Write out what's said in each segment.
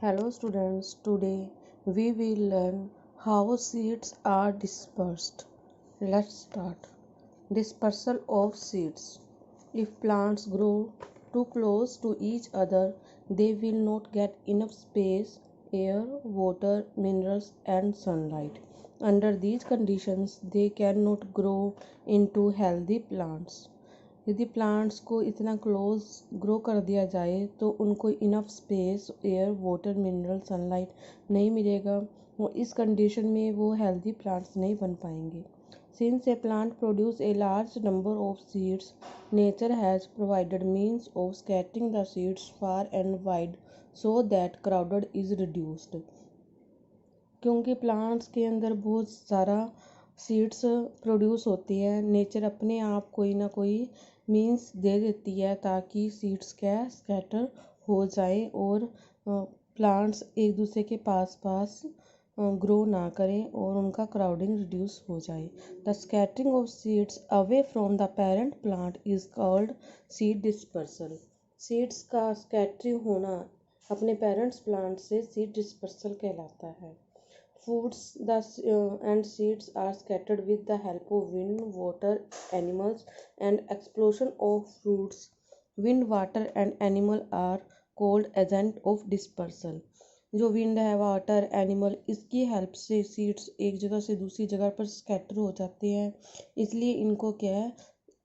Hello students, today we will learn how seeds are dispersed. Let's start. Dispersal of seeds. If plants grow too close to each other, they will not get enough space, air, water, minerals and sunlight. Under these conditions, they cannot grow into healthy plants. यदि plants को इतना close grow कर दिया जाए तो उनको enough space air water mineral sunlight नहीं मिलेगा। वो इस कंडीशन में वो हेल्दी प्लांट्स नहीं बन पाएंगे। Since A plant produce a large number of seeds, nature has provided means of scattering the seeds far and wide so that crowded is reduced. क्योंकि प्लांट्स के अंदर बहुत सारा सीड्स प्रोड्यूस होती है, नेचर अपने आप कोई ना कोई मीन्स दे देती है ताकि सीड्स क्या स्कैटर हो जाए और प्लांट्स एक दूसरे के पास पास ग्रो ना करें और उनका क्राउडिंग रिड्यूस हो जाए। The scattering of seeds away from the parent plant is called seed dispersal. Seeds का स्कैटरिंग होना अपने पेरेंट्स प्लांट से सीड डिस्पर्सल कहलाता है। Foods and seeds are scattered with the help of wind, water, animals, and explosion of fruits. Wind, water, and animal are called agent of dispersal. जो wind है water animal इसकी help से seeds एक जगह से दूसरी जगह पर स्कैटर हो जाते हैं, इसलिए इनको क्या है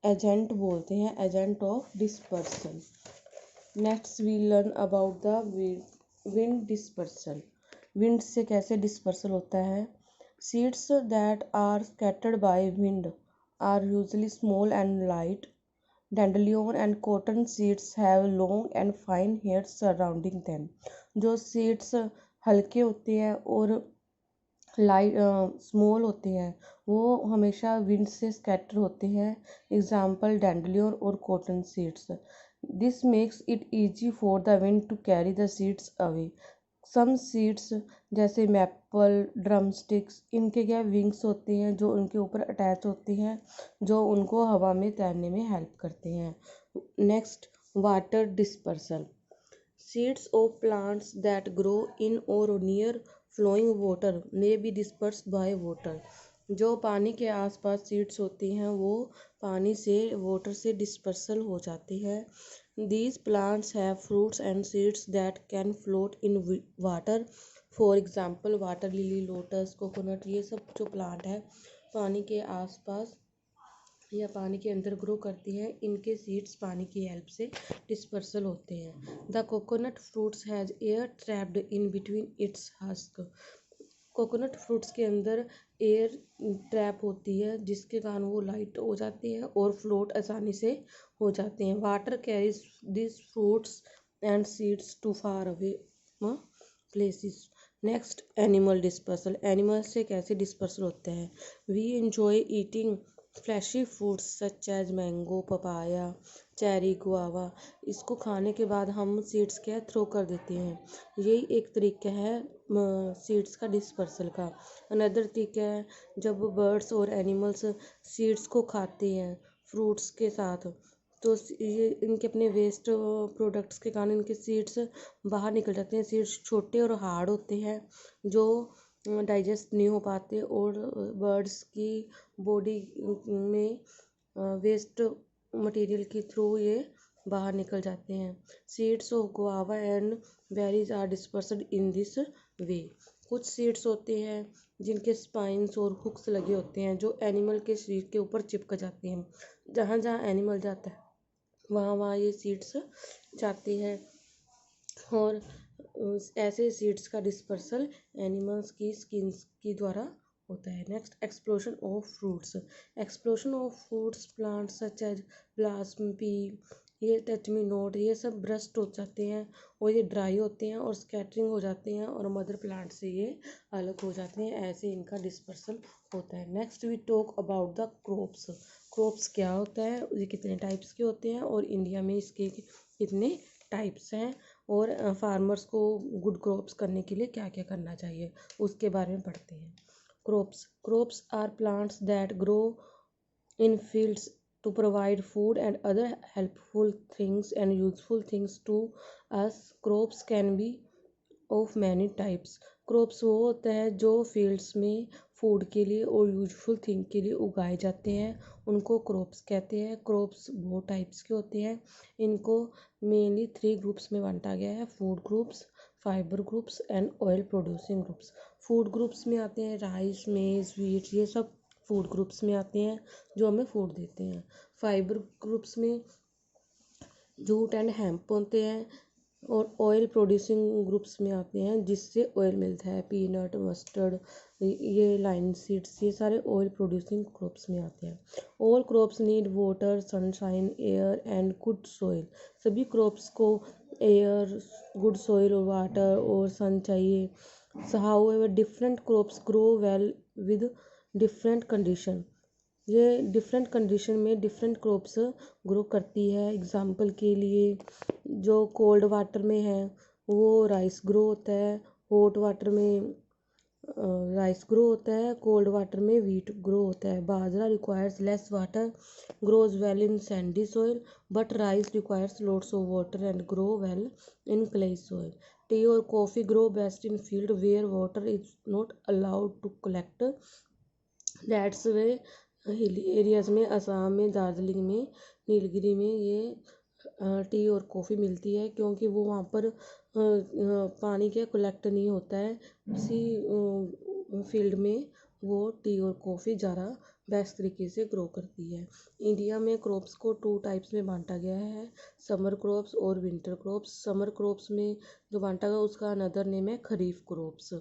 एजेंट बोलते हैं, agent of dispersal. Next we learn about the wind dispersal. Wind से कैसे डिस्पर्सल होता है। Seeds that are scattered by wind are usually small and light. Dandelion and cotton seeds have long and fine hairs surrounding them. जो seeds हल्के होते हैं और light small होते हैं वो हमेशा विंड से स्कैटर होते हैं। एग्जाम्पल डैंडलियन और cotton seeds. This makes it easy for the wind to carry the seeds away. Some seeds जैसे मैपल ड्रम स्टिक्स इनके क्या विंग्स होते हैं जो उनके ऊपर अटैच होती हैं, जो उनको हवा में तैरने में हेल्प करते हैं। Next water dispersal. Seeds of plants that grow in or near flowing water may be dispersed by water. जो पानी के आसपास सीड्स होती हैं वो पानी से वाटर से डिस्पर्सल हो जाती है। These plants have fruits and seeds that can float in water. For example, water lily, lotus, coconut, ये सब जो प्लांट है पानी के आसपास या पानी के अंदर ग्रो करती हैं, इनके सीड्स पानी की हेल्प से डिस्पर्सल होते हैं। The coconut fruits has air trapped in between its husk. Coconut fruits के अंदर एयर ट्रैप होती है जिसके कारण वो लाइट हो जाती है और फ्लोट आसानी से हो जाते हैं। Water carries this fruits and seeds to far away places. Next animal dispersal. Animal से कैसे डिस्पर्सल होते हैं। We enjoy eating fleshy foods such as mango papaya cherry guava. इसको खाने के बाद हम सीड्स क्या थ्रो कर देते हैं। यही एक तरीका है सीड्स का डिस्पर्सल का। अनदर तरीका है जब बर्ड्स और एनिमल्स सीड्स को खाते हैं फ्रूट्स के साथ, तो ये इनके अपने वेस्ट प्रोडक्ट्स के कारण इनके सीड्स बाहर निकल जाते हैं। सीड्स छोटे और हार्ड होते हैं जो डाइजेस्ट नहीं हो पाते और बर्ड्स की बॉडी में वेस्ट मटेरियल के थ्रू ये बाहर निकल जाते हैं। Seeds of guava and berries are dispersed in this way. कुछ सीड्स होते हैं जिनके स्पाइंस और हुक्स लगे होते हैं जो एनिमल के शरीर के ऊपर चिपक जाते हैं। जहाँ जहाँ एनिमल जाता है वहाँ वहाँ ये सीड्स जाती हैं और ऐसे सीड्स का डिस्पर्सल एनिमल्स की स्किन्स की द्वारा होता है। Next explosion of fruits. Explosion of fruits plants such as balsam pea, ये टच मी नोट, ये सब ब्रस्ट हो जाते हैं और ये ड्राई होते हैं और स्कैटरिंग हो जाते हैं और मदर प्लांट से ये अलग हो जाते हैं। ऐसे इनका डिस्पर्सल होता है। Next we talk about the crops. Crops क्या होता है, ये कितने टाइप्स के होते हैं और इंडिया में इसके कितने टाइप्स हैं और फार्मर्स को गुड क्रॉप्स करने के लिए क्या क्या करना चाहिए उसके बारे में पढ़ते हैं। Crops. Crops are plants that grow in fields to provide food and other helpful things and useful things to us. Crops can be of many types. Crops वो होता है जो फील्ड्स में फूड के लिए और यूजफुल थिंग के लिए उगाए जाते हैं, उनको क्रॉप्स कहते हैं। क्रॉप्स बहुत टाइप्स के होते हैं। इनको मेनली 3 ग्रुप्स में बांटा गया है: food groups, fibre groups and oil producing groups. Food groups में आते हैं राइस, मेज, व्हीट, ये सब फूड ग्रुप्स में आते हैं जो हमें फूड देते हैं। फाइबर ग्रुप्स में जूट एंड हेम्प होते हैं। और ऑयल प्रोड्यूसिंग ग्रुप्स में आते हैं जिससे ऑयल मिलता है: पीनट, मस्टर्ड, ये लाइन सीड्स, ये सारे ऑयल प्रोड्यूसिंग क्रॉप्स में आते हैं। All crops need water, sunshine, air and good soil. सभी क्रॉप्स को एयर, गुड सॉइल और वाटर और सन चाहिए। However different crops grow well with different condition. ये डिफरेंट कंडीशन में डिफरेंट क्रॉप्स ग्रो करती है। एग्जाम्पल के लिए जो कोल्ड वाटर में है वो राइस ग्रो होता है, हॉट वाटर में राइस ग्रो होता है, कोल्ड वाटर में व्हीट ग्रो होता है। Bajra requires less water, grows well in sandy soil, but rice requires lots of water and grow well in clay soil. Tea और coffee grow best in field where water is not allowed to collect. That's way hilly areas में, असम में, दार्जिलिंग में, नीलगिरी में ये T और coffee मिलती है, क्योंकि वो वहाँ पर पानी के कलेक्ट नहीं होता है। उसी फील्ड में वो टी और कॉफ़ी ज़्यादा बेस्ट तरीके से ग्रो करती है। इंडिया में क्रॉप्स को 2 टाइप्स में बांटा गया है: समर क्रॉप्स और विंटर क्रॉप्स। समर क्रॉप्स में जो बांटा गया उसका अनदर नेम है खरीफ क्रॉप्स,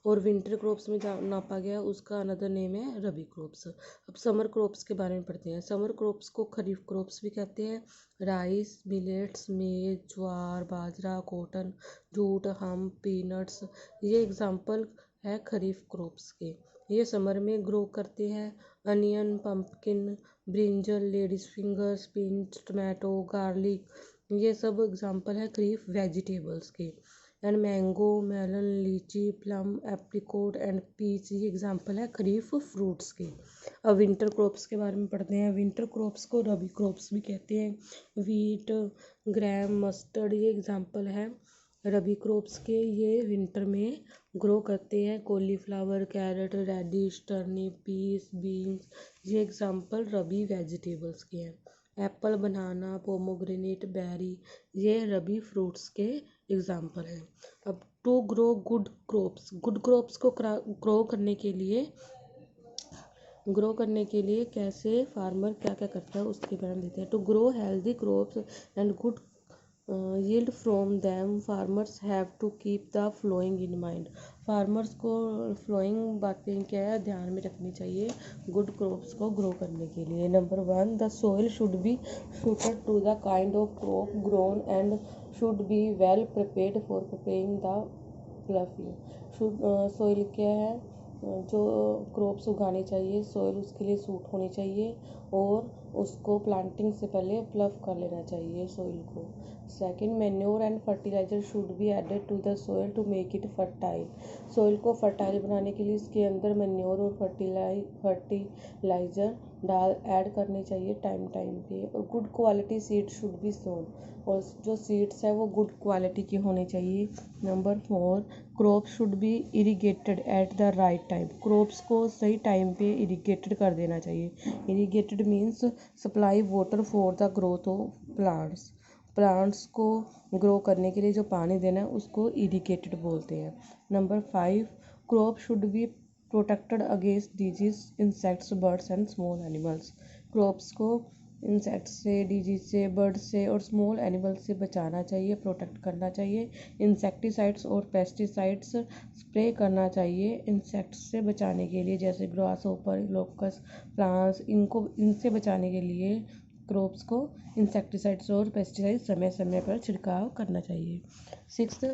और विंटर क्रॉप्स में नापा गया उसका अनदर नेम है रबी क्रॉप्स। अब समर क्रॉप्स के बारे में पढ़ते हैं। समर क्रॉप्स को खरीफ क्रॉप्स भी कहते हैं। राइस, मिलेट्स, मेज, ज्वार, बाजरा, कॉटन, जूट, हम, पीनट्स, ये एग्जाम्पल है खरीफ क्रॉप्स के। ये समर में ग्रो करते हैं। Onion, pumpkin, brinjal, ladies finger, spinach, tomato, garlic, ये सब एग्जाम्पल है खरीफ वेजिटेबल्स के। एंड मैंगो, मेलन, लीची, प्लम, एप्रिकॉट एंड पीच, ये एग्जाम्पल है खरीफ फ्रूट्स के। अब विंटर क्रॉप्स के बारे में पढ़ते हैं। विंटर क्रॉप्स को रबी क्रॉप्स भी कहते हैं। वीट, ग्राम, मस्टर्ड, ये एग्जाम्पल है रबी क्रॉप्स के। ये विंटर में ग्रो करते हैं। Cauliflower, carrot, radish, turnip, peas, beans, ये एग्जाम्पल रबी वेजिटेबल्स के हैं। एप्पल, बनाना, पोमोग्रेनेट, बेरी, ये रबी फ्रूट्स के एग्जाम्पल हैं। अब टू ग्रो गुड क्रॉप्स को ग्रो करने के लिए कैसे फार्मर क्या क्या करता है उसके बारे में देते हैं। To grow healthy crops and good yield from them, farmers have to keep the following in mind। Farmers को फ्लोइंग बातें क्या है ध्यान में रखनी चाहिए गुड क्रॉप्स को ग्रो करने के लिए। Number 1, the soil should be suited to the kind of crop grown and should be well prepared for preparing the fluffy। Soil क्या है, जो क्रॉप्स उगानी चाहिए सॉइल उसके लिए सूट होनी चाहिए और उसको प्लांटिंग से पहले प्लफ कर लेना चाहिए सॉइल को। Second, manure and fertiliser should be added to the soil to make it fertile. Soil को फर्टाइल बनाने के लिए इसके अंदर मैन्योर और फर्टिलाइजर ऐड करने चाहिए टाइम पे। और good quality seed should be sown, और जो सीड्स है वो गुड क्वालिटी की होनी चाहिए। Number 4, crop should be irrigated at the right time. Crops को सही टाइम पे इरीगेटेड कर देना चाहिए। Irrigated means supply water for the growth of plants को ग्रो करने के लिए जो पानी देना है उसको इरीगेटेड बोलते हैं। Number 5, crop should be protected against disease, insects, birds and small animals. Crops को इंसेक्ट से, डिजीज से, बर्ड से और स्मॉल एनिमल्स से बचाना चाहिए, प्रोटेक्ट करना चाहिए। इंसेक्टिसाइड्स और पेस्टिसाइड्स स्प्रे करना चाहिए इंसेक्ट्स से बचाने के लिए, जैसे ग्रास होपर, लोकस, फ्लांस, इनसे बचाने के लिए क्रॉप्स को इंसेक्टिसाइड्स और पेस्टिसाइड्स समय समय पर छिड़काव करना चाहिए। 6,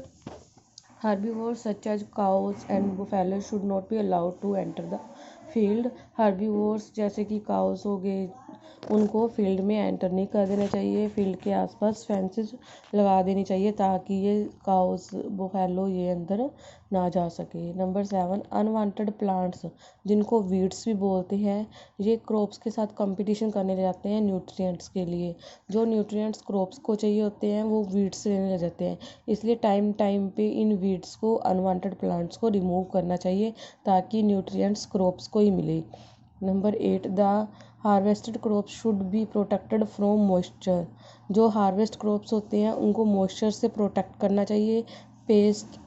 herbivores such as cows and buffalo should not be allowed to enter the field। herbivores जैसे कि काउस हो गए, उनको फील्ड में एंटर नहीं कर देना चाहिए। फील्ड के आसपास फेंसेस लगा देनी चाहिए ताकि ये काउस बुफैलो ये अंदर ना जा सके। नंबर 7, अनवांटेड प्लांट्स जिनको वीड्स भी बोलते हैं, ये क्रॉप्स के साथ कंपटीशन करने लग जाते हैं न्यूट्रिएंट्स के लिए। जो न्यूट्रिएंट्स क्रॉप्स को चाहिए होते हैं वो वीड्स लेने लग जाते हैं, इसलिए टाइम टाइम पे इन वीड्स को, अनवांटेड प्लांट्स को रिमूव करना चाहिए ताकि न्यूट्रिएंट्स क्रॉप्स को ही मिले। Number 8, the harvested crops should be protected from moisture. जो हार्वेस्ट क्रॉप्स होते हैं उनको मॉइस्चर से प्रोटेक्ट करना चाहिए। Pest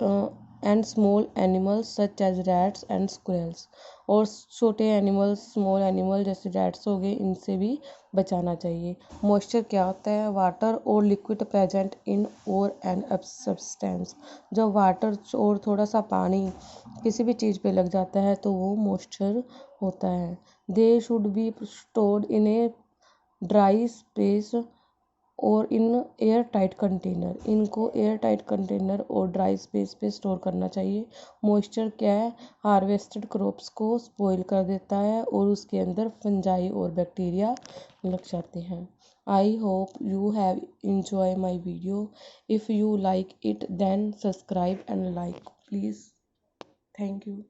and small animals such as rats and squirrels, और छोटे एनिमल्स, स्मॉल एनिमल जैसे रैट्स हो गए, इनसे भी बचाना चाहिए। मॉइस्चर क्या होता है? वाटर और लिक्विड प्रेजेंट इन और एन सब्सटेंस। जब वाटर और थोड़ा सा पानी किसी भी चीज़ पे लग जाता है तो वो मॉइस्चर होता है। They should be stored in a dry space और इन एयर टाइट कंटेनर। इनको एयर टाइट कंटेनर और ड्राई स्पेस पे स्टोर करना चाहिए। मॉइस्चर क्या है? हार्वेस्टेड क्रॉप्स को स्पॉइल कर देता है और उसके अंदर फंजाई और बैक्टीरिया लग जाते हैं। I hope you have enjoy my video. If you like it then subscribe and like please. Thank you.